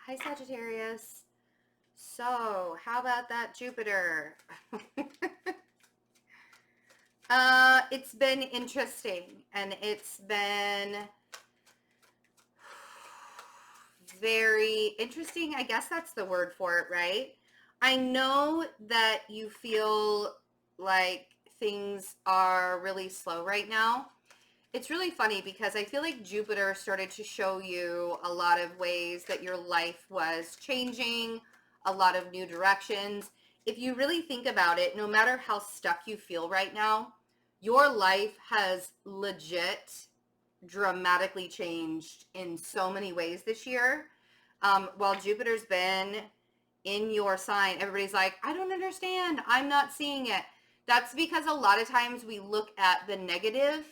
Hi, Sagittarius. So, how about that Jupiter? It's been interesting, and it's been very interesting. I guess that's the word for it, right? I know that you feel like things are really slow right now. It's really funny because I feel like Jupiter started to show you a lot of ways that your life was changing, a lot of new directions. If you really think about it, no matter how stuck you feel right now, your life has legit dramatically changed in so many ways this year. While Jupiter's been in your sign, everybody's like, I don't understand. I'm not seeing it. That's because a lot of times we look at the negative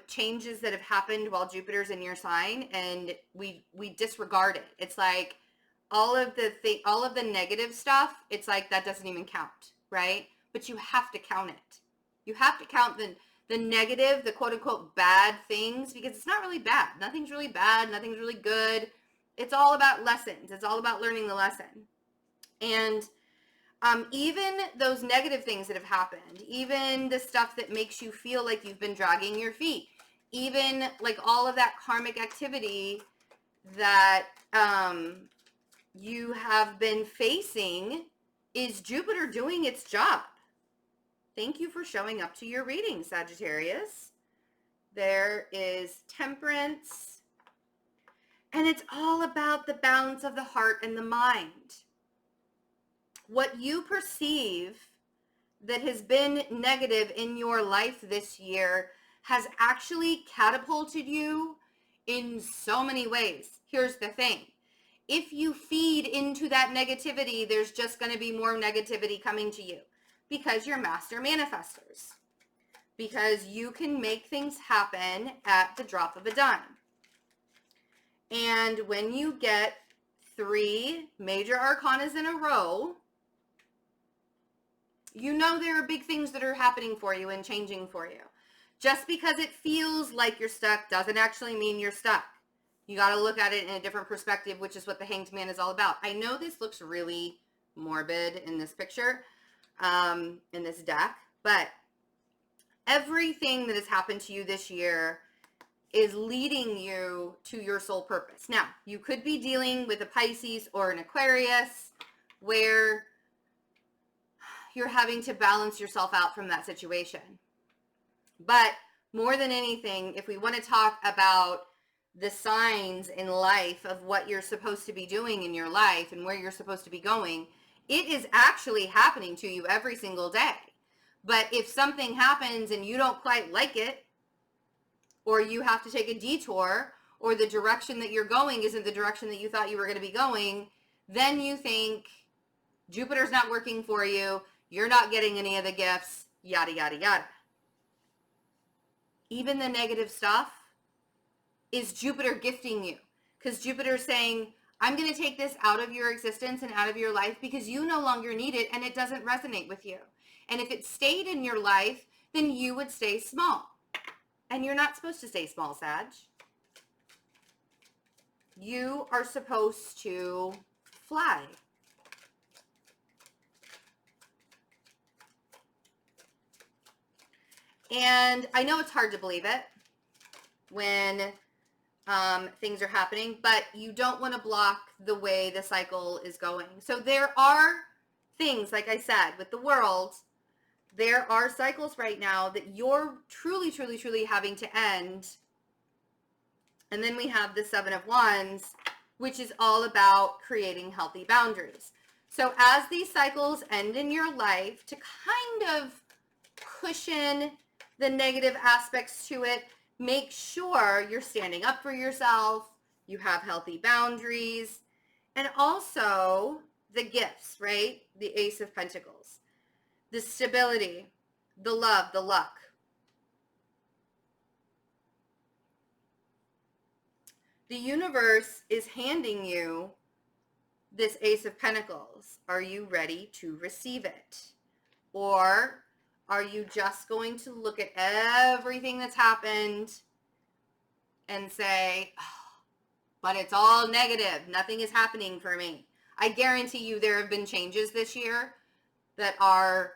changes that have happened while Jupiter's in your sign, and we disregard it. It's like all of the negative stuff. It's like that doesn't even count, right? But you have to count it. You have to count the negative, the quote unquote bad things, because it's not really bad. Nothing's really bad. Nothing's really good. It's all about lessons. It's all about learning the lesson. And even those negative things that have happened, even the stuff that makes you feel like you've been dragging your feet, even like all of that karmic activity that you have been facing, is Jupiter doing its job. Thank you for showing up to your reading, Sagittarius. There is Temperance, and it's all about the balance of the heart and the mind. What you perceive that has been negative in your life this year has actually catapulted you in so many ways. Here's the thing. If you feed into that negativity, there's just going to be more negativity coming to you because you're master manifestors. Because you can make things happen at the drop of a dime. And when you get 3 major arcanas in a row, you know there are big things that are happening for you and changing for you. Just because it feels like you're stuck doesn't actually mean you're stuck. You got to look at it in a different perspective, which is what the Hanged Man is all about. I know this looks really morbid in this picture, in this deck, but everything that has happened to you this year is leading you to your soul purpose. Now, you could be dealing with a Pisces or an Aquarius where you're having to balance yourself out from that situation. But more than anything, if we want to talk about the signs in life of what you're supposed to be doing in your life and where you're supposed to be going, it is actually happening to you every single day. But if something happens and you don't quite like it, or you have to take a detour, or the direction that you're going isn't the direction that you thought you were going to be going, then you think Jupiter's not working for you, you're not getting any of the gifts, yada, yada, yada. Even the negative stuff is Jupiter gifting you, because Jupiter's saying, I'm going to take this out of your existence and out of your life because you no longer need it and it doesn't resonate with you. And if it stayed in your life, then you would stay small. And you're not supposed to stay small, Sag. You are supposed to fly. And I know it's hard to believe it when things are happening, but you don't want to block the way the cycle is going. So there are things, like I said, with the world, there are cycles right now that you're truly, truly, truly having to end. And then we have the 7 of Wands, which is all about creating healthy boundaries. So as these cycles end in your life, to kind of cushion the negative aspects to it, make sure you're standing up for yourself, you have healthy boundaries, and also the gifts, right? The Ace of Pentacles, the stability, the love, the luck. The universe is handing you this Ace of Pentacles. Are you ready to receive it? Or are you just going to look at everything that's happened and say, oh, but it's all negative. Nothing is happening for me. I guarantee you there have been changes this year that are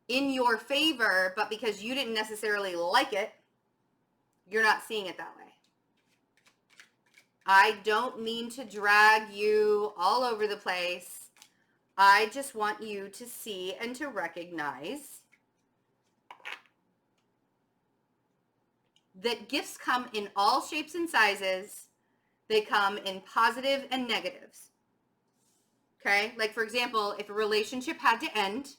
in your favor, but because you didn't necessarily like it, you're not seeing it that way. I don't mean to drag you all over the place. I just want you to see and to recognize that gifts come in all shapes and sizes. They come in positive and negatives. Okay? Like, for example, if a relationship had to end,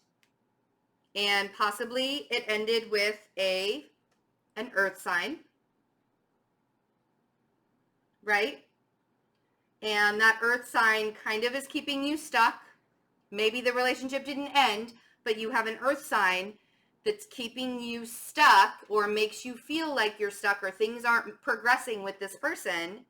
and possibly it ended with an earth sign, right? And that earth sign kind of is keeping you stuck. Maybe the relationship didn't end, but you have an earth sign that's keeping you stuck or makes you feel like you're stuck or things aren't progressing with this person.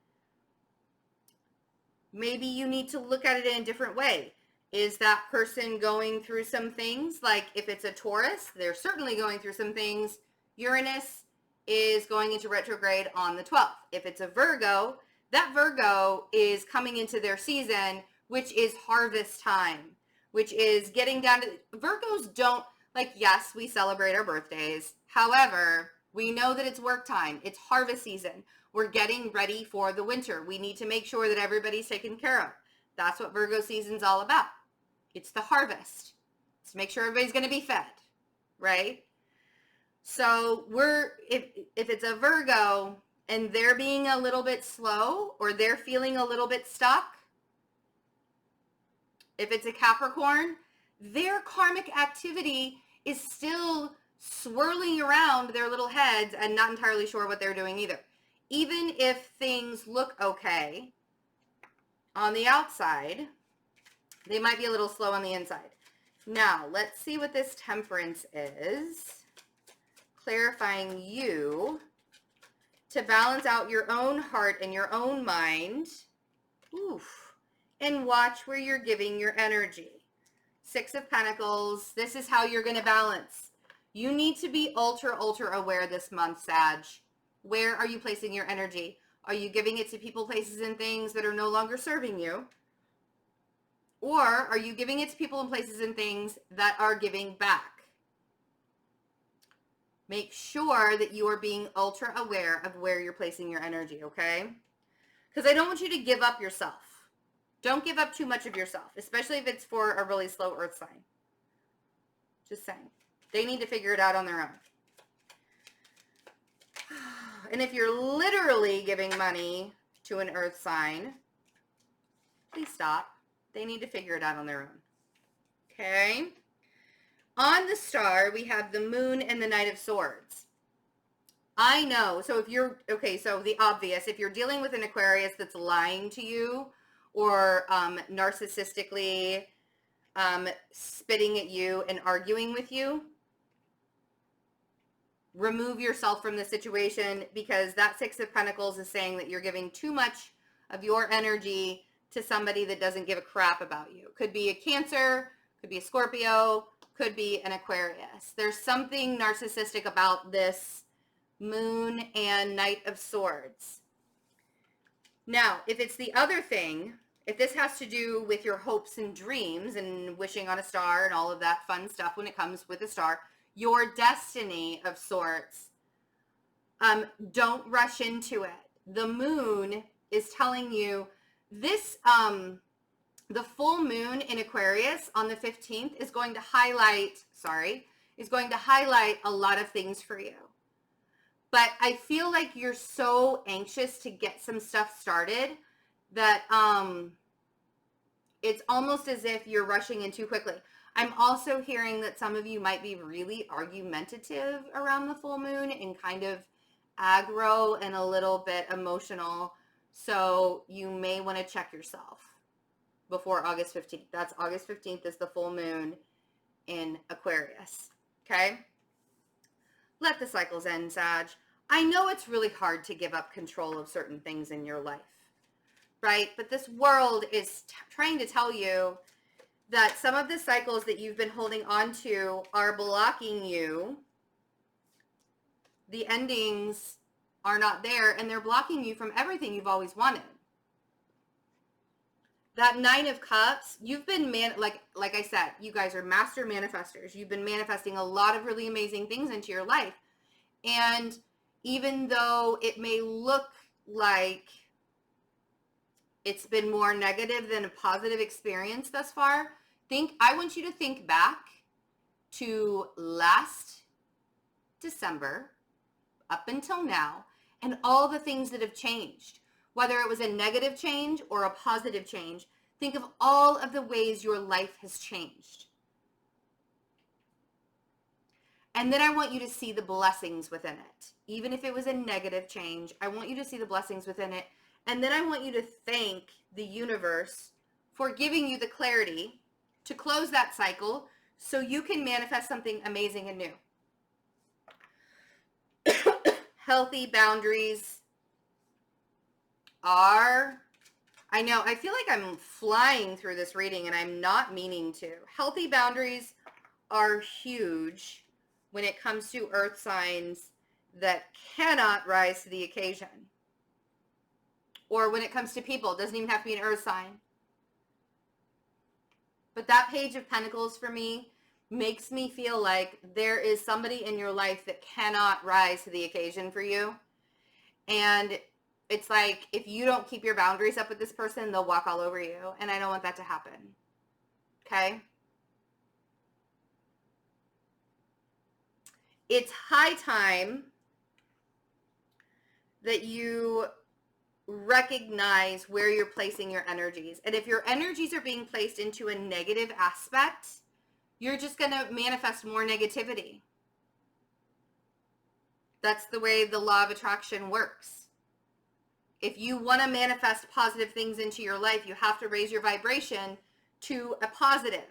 Maybe you need to look at it in a different way. Is that person going through some things? Like if it's a Taurus, they're certainly going through some things. Uranus is going into retrograde on the 12th. If it's a Virgo, that Virgo is coming into their season, which is harvest time, which is getting down to, Virgos don't, like, yes, we celebrate our birthdays. However, we know that it's work time. It's harvest season. We're getting ready for the winter. We need to make sure that everybody's taken care of. That's what Virgo season's all about. It's the harvest. It's to make sure everybody's going to be fed, right? So if it's a Virgo and they're being a little bit slow or they're feeling a little bit stuck, if it's a Capricorn, their karmic activity is still swirling around their little heads and not entirely sure what they're doing either. Even if things look okay on the outside, they might be a little slow on the inside. Now, let's see what this Temperance is. Clarifying you to balance out your own heart and your own mind. Oof. And watch where you're giving your energy. Six of Pentacles. This is how you're going to balance. You need to be ultra aware this month, Sag. Where are you placing your energy? Are you giving it to people, places, and things that are no longer serving you? Or are you giving it to people and places and things that are giving back? Make sure that you are being ultra aware of where you're placing your energy, okay? Because I don't want you to give up yourself. Don't give up too much of yourself, especially if it's for a really slow earth sign. Just saying. They need to figure it out on their own. And if you're literally giving money to an earth sign, please stop. They need to figure it out on their own. Okay? On the star, we have the Moon and the Knight of Swords. I know. So if you're, okay, so the obvious, if you're dealing with an Aquarius that's lying to you or narcissistically spitting at you and arguing with you, remove yourself from the situation, because that Six of Pentacles is saying that you're giving too much of your energy to somebody that doesn't give a crap about you. Could be a Cancer, could be a Scorpio, could be an Aquarius. There's something narcissistic about this Moon and Knight of Swords. Now, if it's the other thing, if this has to do with your hopes and dreams and wishing on a star and all of that fun stuff when it comes with a star, your destiny of sorts, don't rush into it. The Moon is telling you this, the full moon in Aquarius on the 15th is going to highlight, a lot of things for you. But I feel like you're so anxious to get some stuff started that it's almost as if you're rushing in too quickly. I'm also hearing that some of you might be really argumentative around the full moon and kind of aggro and a little bit emotional. So you may want to check yourself before August 15th. That's August 15th is the full moon in Aquarius. Okay? Let the cycles end, Sag. I know it's really hard to give up control of certain things in your life, right? But this world is trying to tell you that some of the cycles that you've been holding on to are blocking you. The endings are not there, and they're blocking you from everything you've always wanted. that Nine of Cups, you've been like I said, you guys are master manifestors. You've been manifesting a lot of really amazing things into your life. And even though it may look like it's been more negative than a positive experience thus far, I want you to think back to last December up until now and all the things that have changed. Whether it was a negative change or a positive change, think of all of the ways your life has changed. And then I want you to see the blessings within it. Even if it was a negative change, I want you to see the blessings within it. And then I want you to thank the universe for giving you the clarity to close that cycle so you can manifest something amazing and new. Healthy boundaries are, I know, I feel like I'm flying through this reading and I'm not meaning to. Healthy boundaries are huge when it comes to earth signs that cannot rise to the occasion. Or when it comes to people, it doesn't even have to be an earth sign. But that Page of Pentacles for me makes me feel like there is somebody in your life that cannot rise to the occasion for you. And it's like, if you don't keep your boundaries up with this person, they'll walk all over you. And I don't want that to happen. Okay? It's high time that you recognize where you're placing your energies. And if your energies are being placed into a negative aspect, you're just going to manifest more negativity. That's the way the law of attraction works. If you want to manifest positive things into your life, you have to raise your vibration to a positive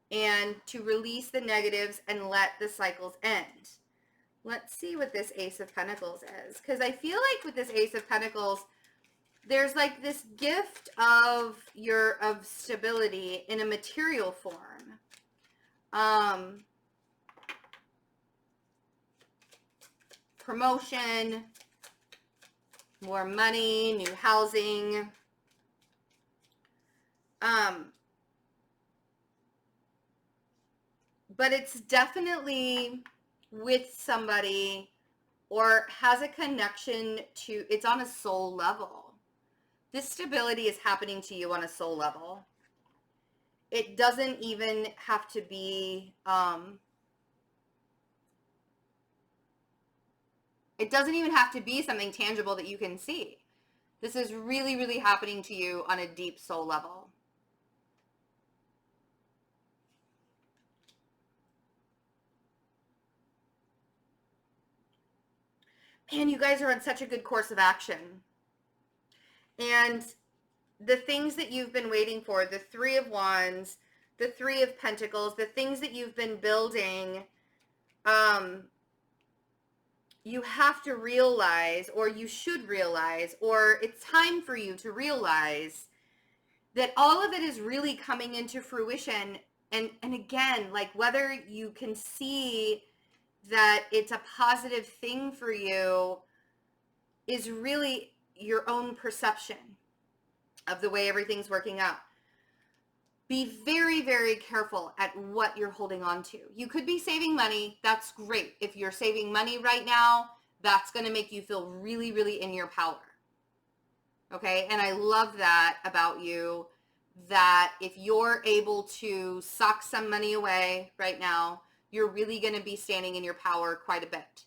and to release the negatives and let the cycles end. Let's see what this Ace of Pentacles is. Because I feel like with this Ace of Pentacles, there's like this gift of stability in a material form. Promotion, more money, new housing. But it's definitely with somebody or has a connection to, it's on a soul level. This stability is happening to you on a soul level. It doesn't even have to be, it doesn't even have to be something tangible that you can see. This is really, really happening to you on a deep soul level. Man, you guys are on such a good course of action. And the things that you've been waiting for, the Three of Wands, the Three of Pentacles, the things that you've been building, you have to realize, or you should realize, or it's time for you to realize that all of it is really coming into fruition. And again, like whether you can see that it's a positive thing for you is really your own perception of the way everything's working out. Be very, very careful at what you're holding on to. You could be saving money. That's great. If you're saving money right now, that's going to make you feel really, really in your power. Okay? And I love that about you, that if you're able to sock some money away right now, you're really going to be standing in your power quite a bit.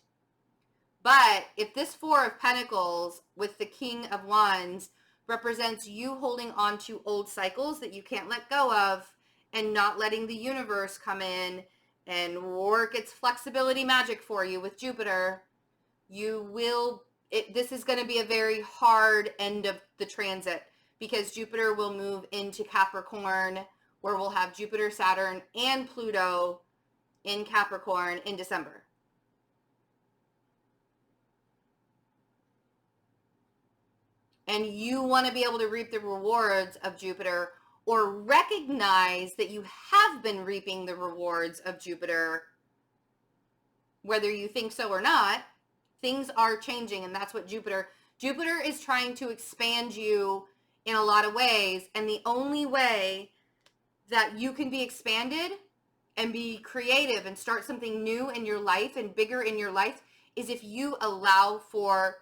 But if this Four of Pentacles with the King of Wands represents you holding on to old cycles that you can't let go of and not letting the universe come in and work its flexibility magic for you with Jupiter, this is going to be a very hard end of the transit, because Jupiter will move into Capricorn, where we'll have Jupiter, Saturn, and Pluto in Capricorn in December. And you want to be able to reap the rewards of Jupiter, or recognize that you have been reaping the rewards of Jupiter, whether you think so or not. Things are changing, and that's what Jupiter is trying to expand you in a lot of ways. And the only way that you can be expanded and be creative and start something new in your life and bigger in your life is if you allow for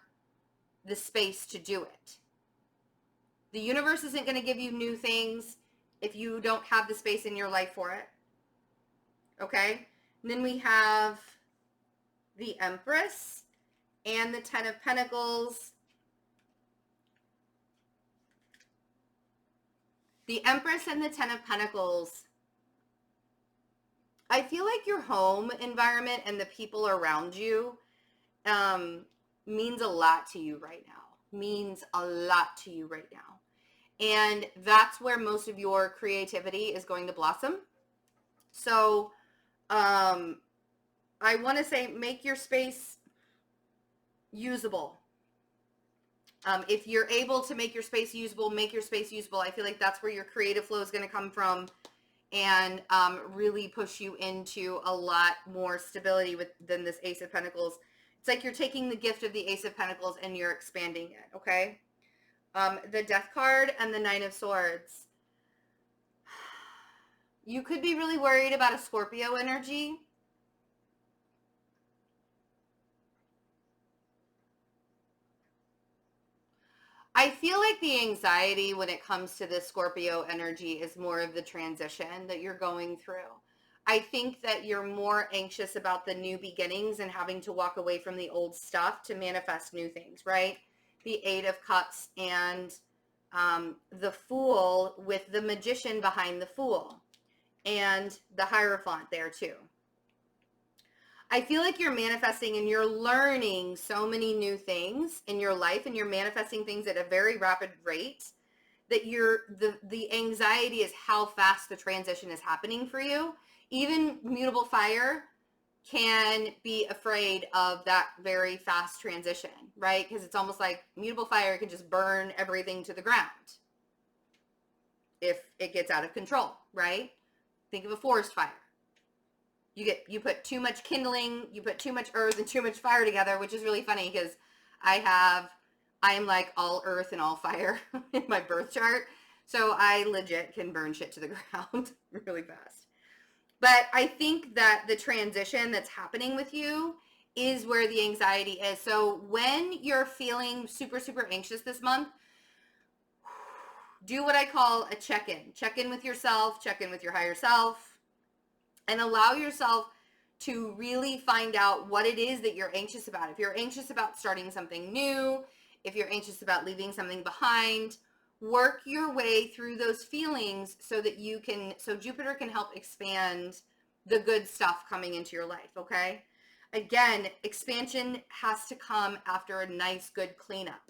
the space to do it. The universe isn't going to give you new things if you don't have the space in your life for it. Okay? And then we have the Empress and the Ten of Pentacles. The Empress and the Ten of Pentacles. I feel like your home environment and the people around you means a lot to you right now. Means a lot to you right now. And that's where most of your creativity is going to blossom. So I want to say make your space usable. If you're able to make your space usable, make your space usable. I feel like that's where your creative flow is going to come from and really push you into a lot more stability than this Ace of Pentacles. It's like you're taking the gift of the Ace of Pentacles and you're expanding it, okay? The Death card and the Nine of Swords. You could be really worried about a Scorpio energy. I feel like the anxiety when it comes to the Scorpio energy is more of the transition that you're going through. I think that you're more anxious about the new beginnings and having to walk away from the old stuff to manifest new things, right? The Eight of Cups and the Fool with the Magician behind the Fool and the Hierophant there too. I feel like you're manifesting and you're learning so many new things in your life and you're manifesting things at a very rapid rate that the anxiety is how fast the transition is happening for you. Even mutable fire can be afraid of that very fast transition, right? Because it's almost like mutable fire can just burn everything to the ground if it gets out of control, right? Think of a forest fire. You put too much kindling, you put too much earth and too much fire together, which is really funny because I am like all earth and all fire in my birth chart. So I legit can burn shit to the ground really fast. But I think that the transition that's happening with you is where the anxiety is. So when you're feeling super, super anxious this month, do what I call a check-in. Check in with yourself, check in with your higher self, and allow yourself to really find out what it is that you're anxious about. If you're anxious about starting something new, if you're anxious about leaving something behind, work your way through those feelings so that so Jupiter can help expand the good stuff coming into your life, okay? Again, expansion has to come after a nice, good cleanup.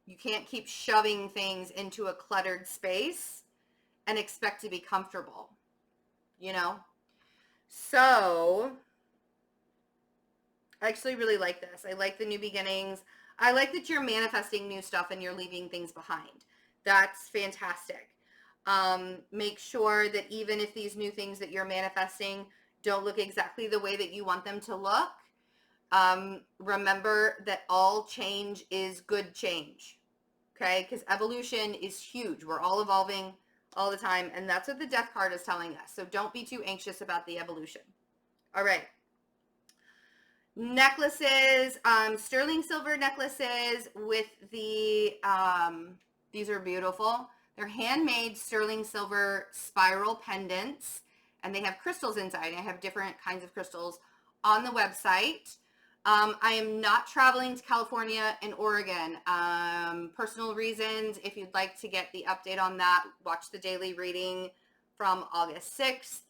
You can't keep shoving things into a cluttered space and expect to be comfortable, you know? So I actually really like this. I like the new beginnings. I like that you're manifesting new stuff and you're leaving things behind. That's fantastic. Make sure that even if these new things that you're manifesting don't look exactly the way that you want them to look, remember that all change is good change, okay? Because evolution is huge. We're all evolving all the time, and that's what the Death card is telling us. So don't be too anxious about the evolution. All right. Necklaces, sterling silver necklaces with the, these are beautiful. They're handmade sterling silver spiral pendants, and they have crystals inside. I have different kinds of crystals on the website. I am not traveling to California and Oregon. Personal reasons. If you'd like to get the update on that, watch the daily reading from August 6th.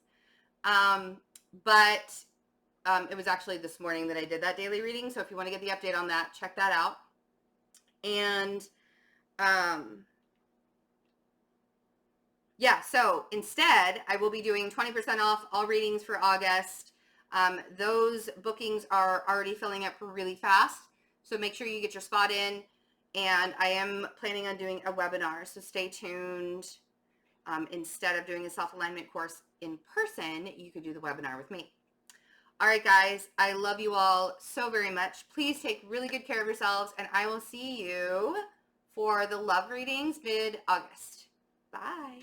It was actually this morning that I did that daily reading. So if you want to get the update on that, check that out. And yeah, so instead, I will be doing 20% off all readings for August. Those bookings are already filling up really fast. So make sure you get your spot in. And I am planning on doing a webinar. So stay tuned. Instead of doing a self-alignment course in person, you could do the webinar with me. All right, guys, I love you all so very much. Please take really good care of yourselves, and I will see you for the love readings mid-August. Bye.